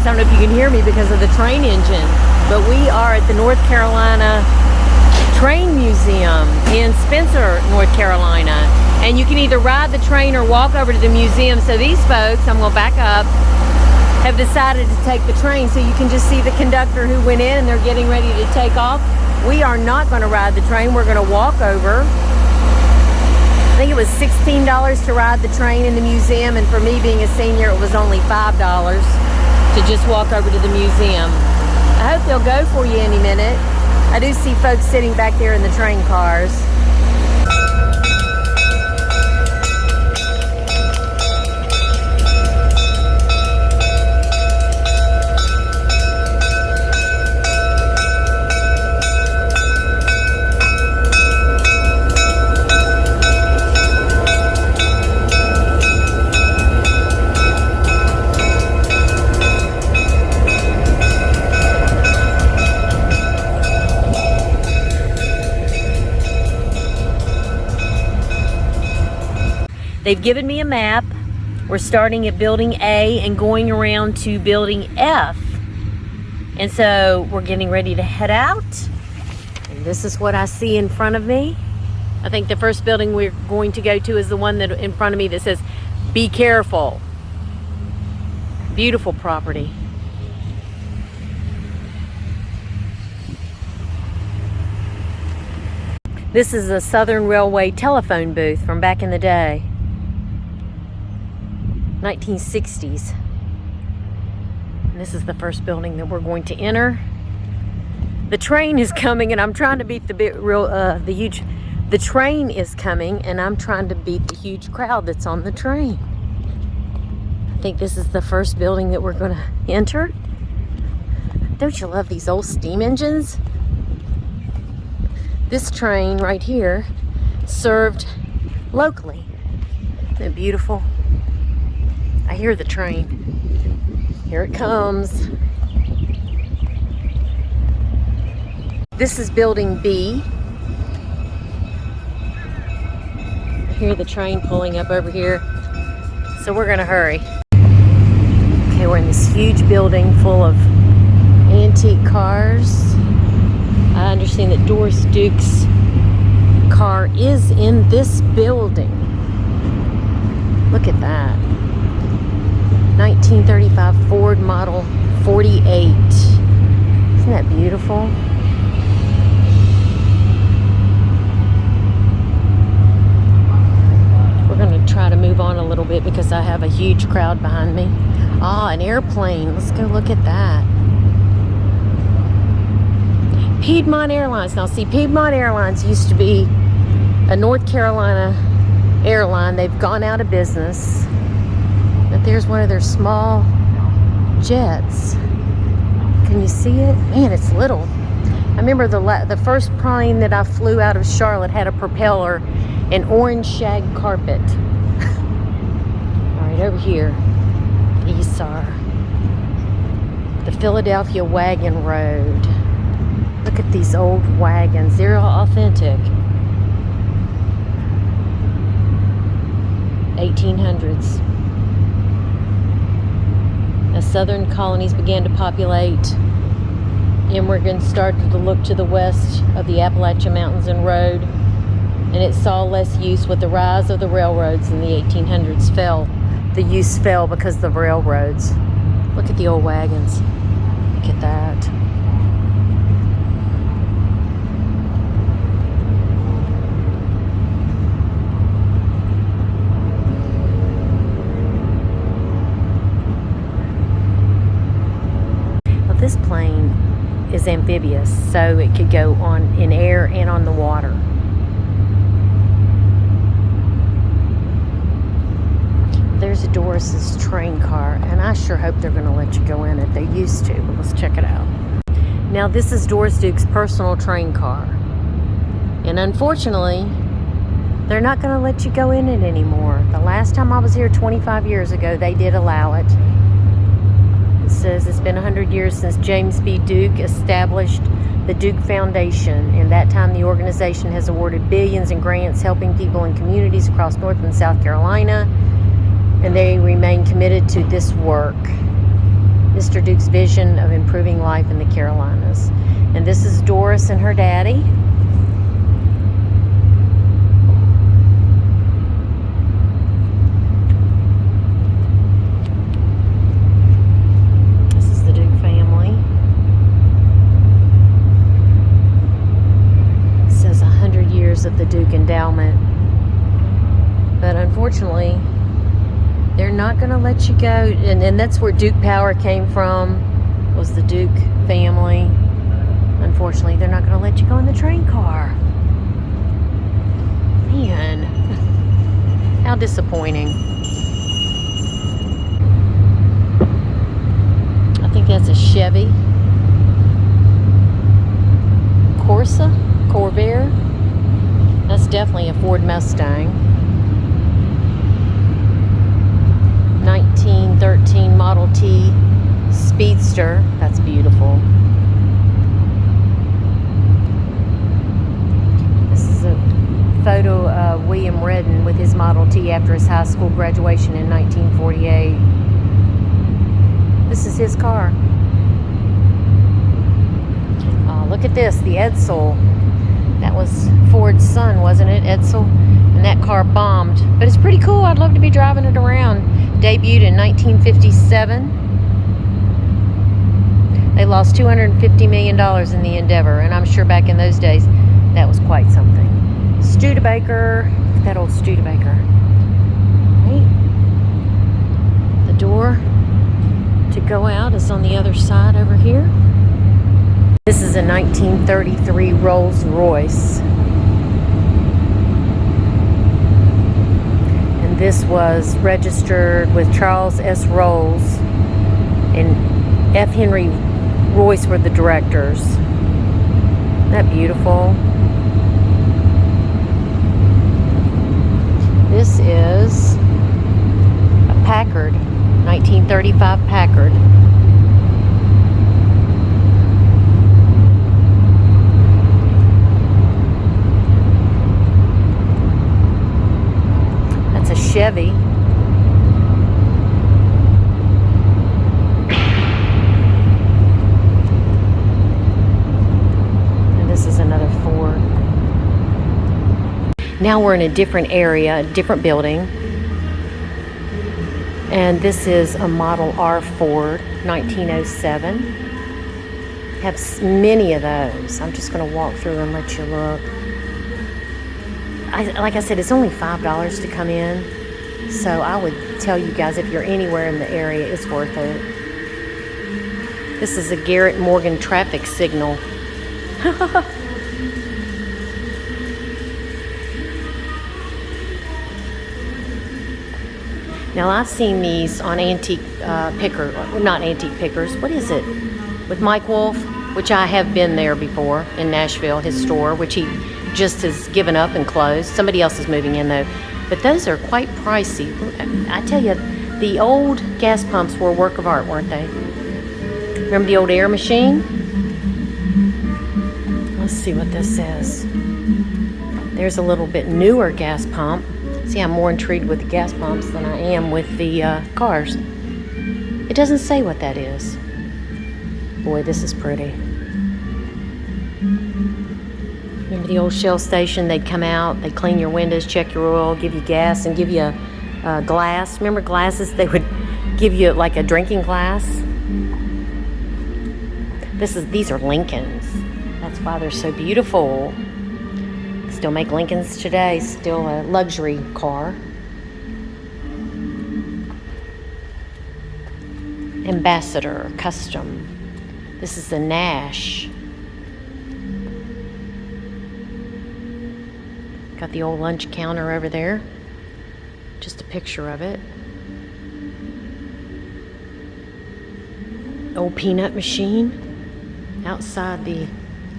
guys, I don't know if you can hear me because of the train engine, but we are at the North Carolina Train Museum in Spencer, North Carolina. And you can either ride the train or walk over to the museum. So these folks, I'm gonna back up, have decided to take the train. So you can just see the conductor who went in and they're getting ready to take off. We are not gonna ride the train, we're gonna walk over. I think it was $16 to ride the train in the museum, and for me being a senior, it was only $5 to just walk over to the museum. I hope they'll go for you any minute. I do see folks sitting back there in the train cars. They've given me a map. We're starting at building A and going around to building F. And so we're getting ready to head out. And this is what I see in front of me. I think the first building we're going to go to is the one that in front of me that says, "Be careful." Beautiful property. This is a Southern Railway telephone booth from back in the day. 1960s. And this is the first building that we're going to enter. The train is coming, and I'm trying to beat the train is coming, and I'm trying to beat the huge crowd that's on the train. I think this is the first building that we're going to enter. Don't you love these old steam engines? This train right here served locally. Isn't it beautiful? I hear the train. Here it comes. This is building B. I hear the train pulling up over here. So we're gonna hurry. Okay, we're in this huge building full of antique cars. I understand that Doris Duke's car is in this building. Look at that. 1935 Ford Model 48. Isn't that beautiful? We're going to try to move on a little bit because I have a huge crowd behind me. Ah, an airplane. Let's go look at that. Piedmont Airlines. Now see, Piedmont Airlines used to be a North Carolina airline. They've gone out of business. But there's one of their small jets. Can you see it? Man, it's little. I remember the first plane that I flew out of Charlotte had a propeller and orange shag carpet. All right, over here, these are the Philadelphia Wagon Road. Look at these old wagons. They're all authentic. 1800s. As southern colonies began to populate, immigrants started to look to the west of the Appalachian Mountains and road, and it saw less use. With the rise of the railroads in the 1800s the use fell because of the railroads. Look at the old wagons. Look at that. This plane is amphibious, so it could go on in air and on the water. There's Doris's train car, and I sure hope they're going to let you go in it. They used to, but let's check it out. Now this is Doris Duke's personal train car, and unfortunately they're not going to let you go in it anymore. The last time I was here 25 years ago, they did allow it. Says it's been 100 years since James B. Duke established the Duke Foundation. In that time, the organization has awarded billions in grants helping people in communities across North and South Carolina, and they remain committed to this work. Mr. Duke's vision of improving life in the Carolinas. And this is Doris and her daddy. This is the Duke family. It says 100 years of the Duke endowment. But unfortunately, they're not going to let you go. And that's where Duke Power came from, was the Duke family. Unfortunately, they're not going to let you go in the train car. Man, how disappointing. I think that's a Chevy Corvair. That's definitely a Ford Mustang. 1913 Model T Speedster. That's beautiful. This is a photo of William Redden with his Model T after his high school graduation in 1948. This is his car. Look at this, the Edsel. That was Ford's son, wasn't it, Edsel? And that car bombed. But it's pretty cool. I'd love to be driving it around. Debuted in 1957. They lost $250 million in the endeavor, and I'm sure back in those days that was quite something. Studebaker, that old Studebaker. Right? The door to go out is on the other side over here. This is a 1933 Rolls Royce. And this was registered with Charles S. Rolls and F. Henry Royce were the directors. Isn't that beautiful? This is a Packard, 1935 Packard. That's a Chevy. Now we're in a different area, a different building. And this is a Model R Ford, 1907. Have many of those. I'm just going to walk through and let you look. Like I said, it's only $5 to come in. So I would tell you guys, if you're anywhere in the area, it's worth it. This is a Garrett Morgan traffic signal. Now, I've seen these on antique not antique pickers. What is it? With Mike Wolf, which I have been there before in Nashville, his store, which he just has given up and closed. Somebody else is moving in, though. But those are quite pricey. I tell you, the old gas pumps were a work of art, weren't they? Remember the old air machine? Let's see what this says. There's a little bit newer gas pump. See, I'm more intrigued with the gas pumps than I am with the cars. It doesn't say what that is. Boy, this is pretty. Remember the old Shell station? They'd come out, they'd clean your windows, check your oil, give you gas, and give you a glass. Remember glasses? They would give you like a drinking glass. These are Lincolns. That's why they're so beautiful. Still make Lincolns today, still a luxury car. Ambassador Custom. This is the Nash. Got the old lunch counter over there. Just a picture of it. Old peanut machine outside the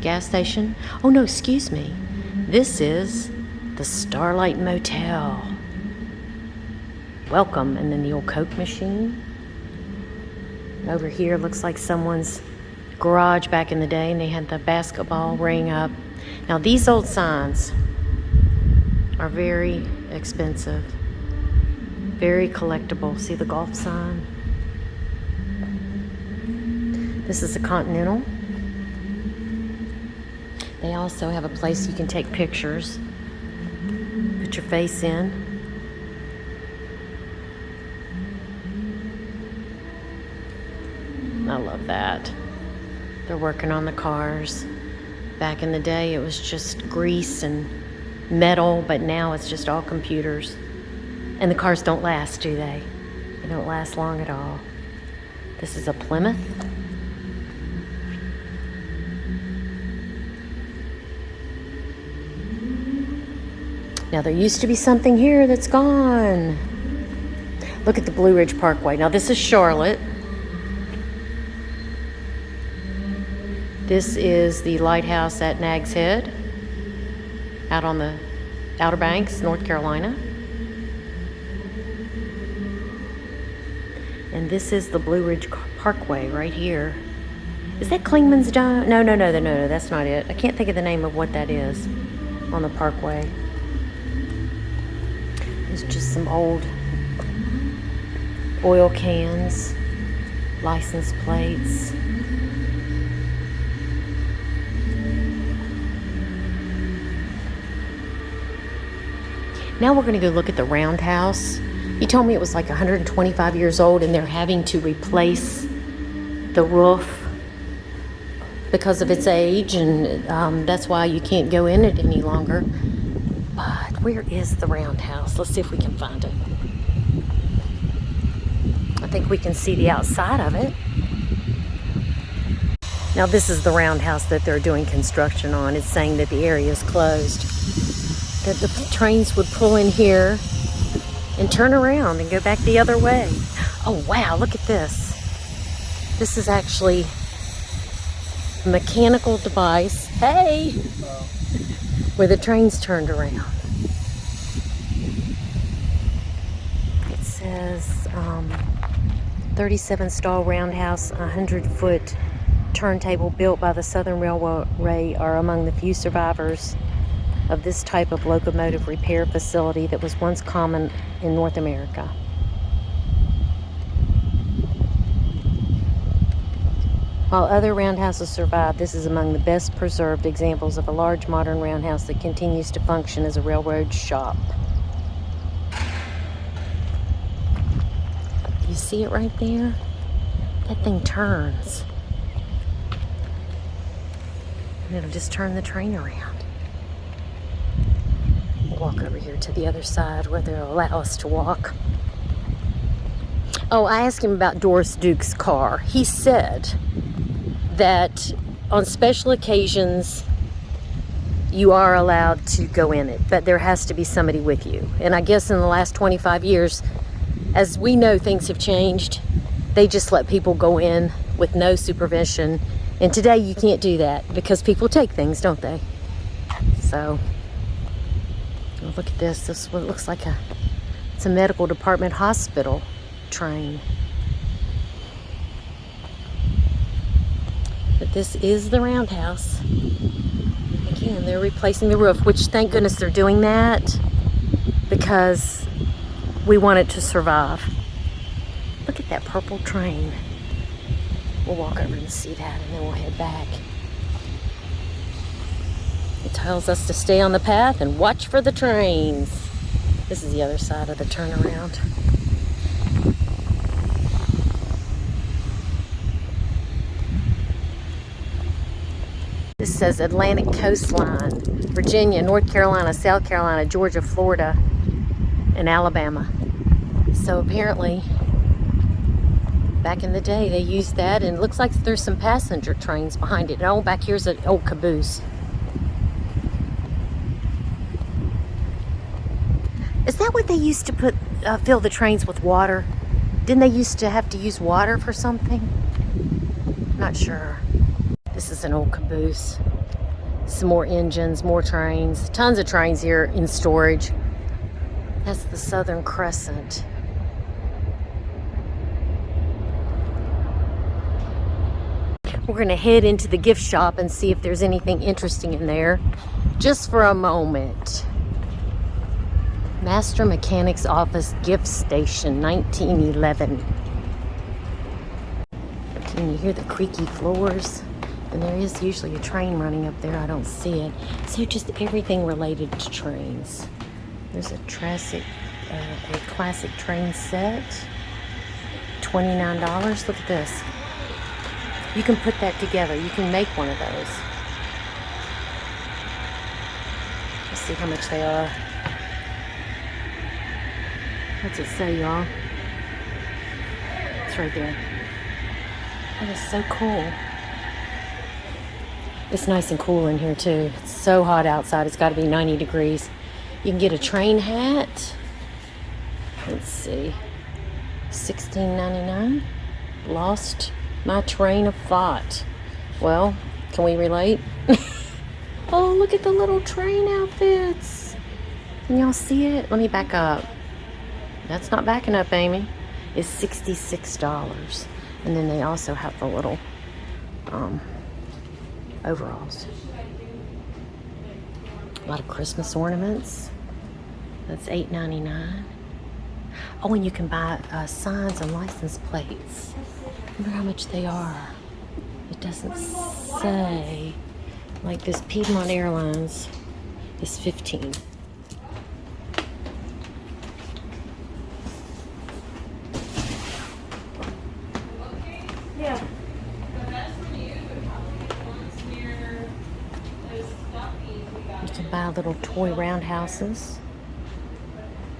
gas station. Oh no, excuse me. This is the Starlight Motel. Welcome. And then the old Coke machine. Over here looks like someone's garage back in the day, and they had the basketball ring up. Now these old signs are very expensive, very collectible. See the golf sign? This is a Continental. They also have a place you can take pictures. Put your face in. I love that. They're working on the cars. Back in the day, it was just grease and metal, but now it's just all computers. And the cars don't last, do they? They don't last long at all. This is a Plymouth. Now, there used to be something here that's gone. Look at the Blue Ridge Parkway. Now, this is Charlotte. This is the lighthouse at Nags Head, out on the Outer Banks, North Carolina. And this is the Blue Ridge Parkway right here. Is that Klingman's Dime? No, that's not it. I can't think of the name of what that is on the parkway. It's just some old oil cans, license plates. Now we're going to go look at the Roundhouse. He told me it was like 125 years old and they're having to replace the roof because of its age, and that's why you can't go in it any longer. But where is the Roundhouse? Let's see if we can find it. I think we can see the outside of it. Now this is the Roundhouse that they're doing construction on. It's saying that the area is closed. That the trains would pull in here and turn around and go back the other way. Oh wow, look at this. This is actually a mechanical device. Hey! Where the trains turned around. It says 37 stall Roundhouse, 100-foot turntable built by the Southern Railway are among the few survivors of this type of locomotive repair facility that was once common in North America. While other roundhouses survive, this is among the best preserved examples of a large modern roundhouse that continues to function as a railroad shop. You see it right there? That thing turns. And it'll just turn the train around. We'll walk over here to the other side where they'll allow us to walk. Oh, I asked him about Doris Duke's car. He said that on special occasions you are allowed to go in it, but there has to be somebody with you. And I guess in the last 25 years, as we know, things have changed. They just let people go in with no supervision. And today you can't do that because people take things, don't they? So, oh, look at this. This is what it looks like. It's a medical department hospital train. But this is the roundhouse. Again, they're replacing the roof, which thank goodness they're doing that because we want it to survive. Look at that purple train. We'll walk over and see that and then we'll head back. It tells us to stay on the path and watch for the trains. This is the other side of the turnaround. This says Atlantic Coastline, Virginia, North Carolina, South Carolina, Georgia, Florida, and Alabama. So apparently, back in the day, they used that, and it looks like there's some passenger trains behind it. And oh, back here's an old caboose. Is that what they used to put, fill the trains with water? Didn't they used to have to use water for something? Not sure. This is an old caboose. Some more engines, more trains. Tons of trains here in storage. That's the Southern Crescent. We're going to head into the gift shop and see if there's anything interesting in there. Just for a moment. Master Mechanic's Office Gift Station, 1911. And you hear the creaky floors. And there is usually a train running up there. I don't see it. So just everything related to trains. There's a classic train set. $29. Look at this. You can put that together. You can make one of those. Let's see how much they are. What's it say, y'all? It's right there. That is so cool. It's nice and cool in here too. It's so hot outside. It's got to be 90 degrees. You can get a train hat. Let's see. $16.99. Lost my train of thought. Well, can we relate? Oh, look at the little train outfits. Can y'all see it? Let me back up. That's not backing up, Amy. It's $66. And then they also have the little overalls. A lot of Christmas ornaments. That's $8.99. Oh, and you can buy signs and license plates. I wonder how much they are. It doesn't say. Like this Piedmont Airlines is $15. Yeah. You can buy little toy roundhouses.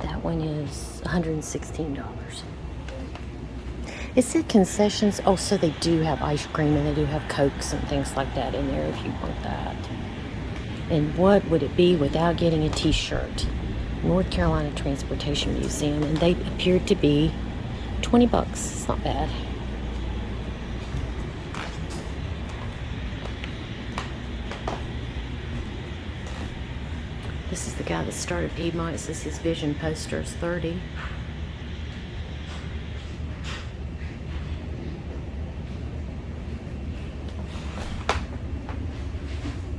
That one is $116. It said concessions. Oh, so they do have ice cream and they do have Cokes and things like that in there if you want that. And what would it be without getting a t-shirt? North Carolina Transportation Museum, and they appeared to be $20. It's not bad. This is the guy that started Piedmont. It says his vision poster is $30.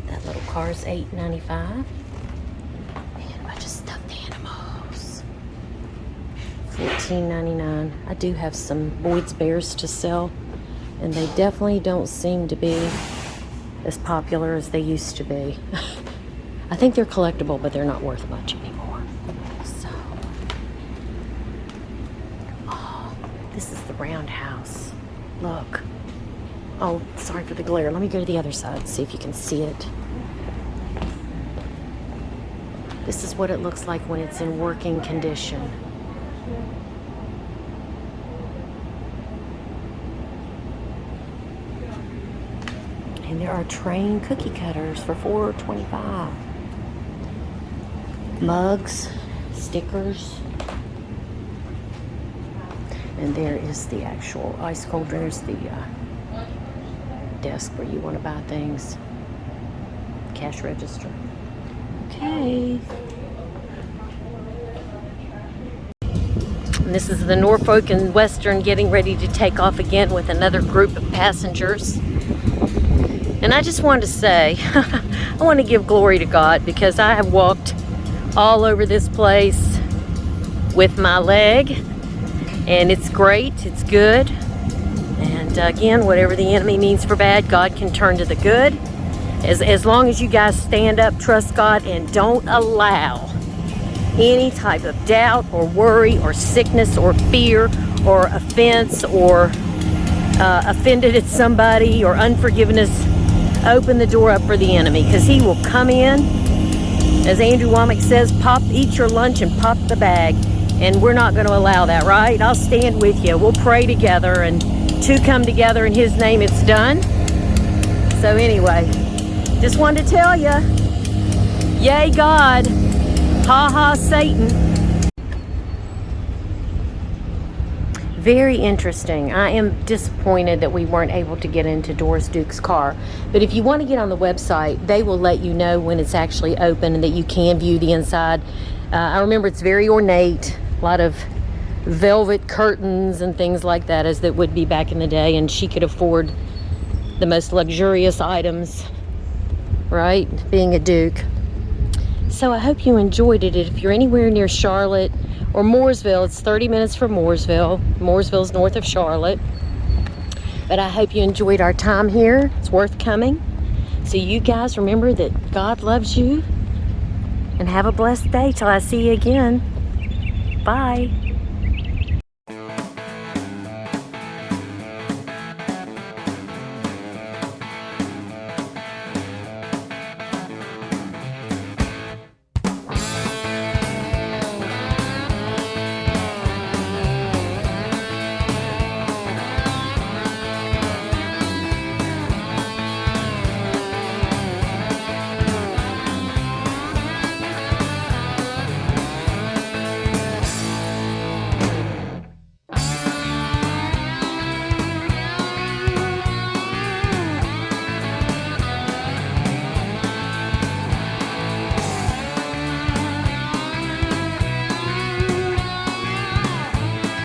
That little car is $8.95. And a bunch of stuffed animals. $14.99. I do have some Boyd's Bears to sell, and they definitely don't seem to be as popular as they used to be. I think they're collectible, but they're not worth much anymore. So, oh, this is the roundhouse. Look. Oh, sorry for the glare. Let me go to the other side and see if you can see it. This is what it looks like when it's in working condition. And there are train cookie cutters for $4.25. Mugs, stickers, and there is the actual ice cold. There's the desk where you want to buy things. Cash register. Okay. And this is the Norfolk and Western getting ready to take off again with another group of passengers. And I just wanted to say, I want to give glory to God because I have walked all over this place with my leg, and it's great, it's good. And again, whatever the enemy means for bad, God can turn to the good. As long as you guys stand up, trust God, and don't allow any type of doubt or worry or sickness or fear or offense or offended at somebody or unforgiveness, open the door up for the enemy, because he will come in. As Andrew Womack says, eat your lunch and pop the bag. And we're not going to allow that, right? I'll stand with you. We'll pray together, and two come together in his name, it's done. So anyway, just wanted to tell you, yay God, ha ha Satan. Very interesting. I am disappointed that we weren't able to get into Doris Duke's car. But if you want to get on the website, they will let you know when it's actually open and that you can view the inside. I remember it's very ornate, a lot of velvet curtains and things like that, as that would be back in the day, and she could afford the most luxurious items, right? Being a Duke. So I hope you enjoyed it. If you're anywhere near Charlotte or Mooresville, it's 30 minutes from Mooresville. Mooresville's north of Charlotte. But I hope you enjoyed our time here. It's worth coming. So you guys remember that God loves you. And have a blessed day till I see you again. Bye.